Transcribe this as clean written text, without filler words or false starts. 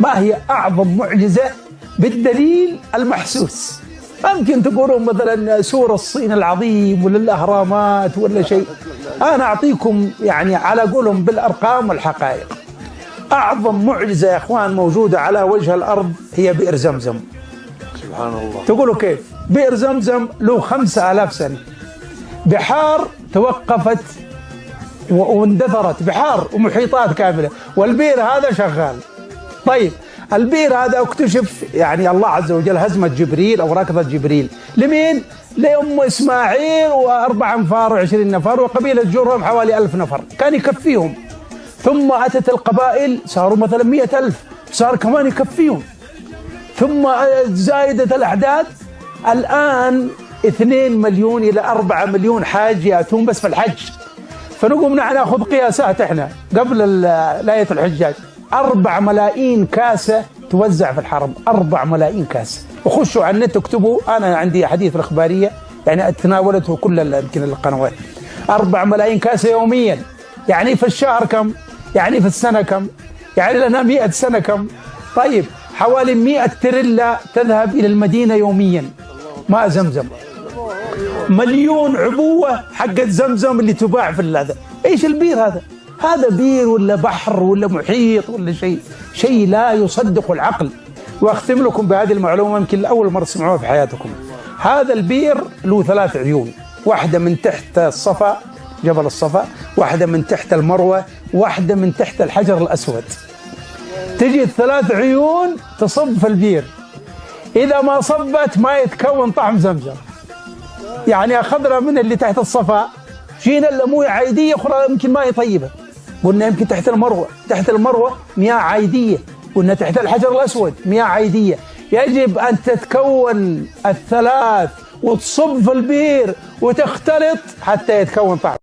ما هي أعظم معجزة بالدليل المحسوس؟ ممكن تقولون مثلا سور الصين العظيم ولا الأهرامات ولا شيء. أنا أعطيكم يعني على قولهم بالأرقام والحقائق. أعظم معجزة يا أخوان موجودة على وجه الأرض هي بئر زمزم. سبحان الله. تقولوا كيف؟ بئر زمزم له 5000 سنة، بحار توقفت واندثرت، بحار ومحيطات كاملة، والبئر هذا شغال. طيب البئر هذا اكتشف يعني الله عز وجل هزمة جبريل أو ركضة جبريل لمين؟ لأم إسماعيل و4 أنفار و20 نفر وقبيلة جرهم حوالي 1000 نفر، كان يكفيهم. ثم أتت القبائل صاروا مثلا 100,000، صار كمان يكفيهم. ثم زايدت الأعداد، الآن 2 مليون إلى 4 مليون حاج يأتون بس في الحج. فنقوم ناخذ قياسات احنا قبل لاية الحجاج، 4 ملايين كاسة توزع في الحرم، 4 ملايين كاسة. وخشوا على النت اكتبوا، أنا عندي حديث الإخبارية يعني تناولته كل يمكن القنوات. 4 ملايين كاسة يوميا، يعني في الشهر كم؟ يعني في السنة كم؟ يعني لنا 100 سنة كم؟ طيب حوالي 100 تريلا تذهب إلى المدينة يوميا ماء زمزم. 1,000,000 عبوة حقت زمزم اللي تباع في هذا. ايش البير هذا؟ هذا بير ولا بحر ولا محيط ولا شيء لا يصدق العقل. واختم لكم بهذه المعلومة يمكن لأول مرة تسمعوها في حياتكم. هذا البير له 3 عيون، واحدة من تحت الصفا جبل الصفا، واحدة من تحت المروة، واحدة من تحت الحجر الأسود. تجي ال3 عيون تصب في البير، إذا ما صبت ما يتكون طعم زمزم. يعني أخذنا من اللي تحت الصفا، جينا المويه عايدية أخرى يمكن ماء طيبة، قلنا يمكن تحت المروة مياه عايدية، قلنا تحت الحجر الأسود مياه عايدية. يجب أن تتكون ال3 وتصب في البير وتختلط حتى يتكون طعم.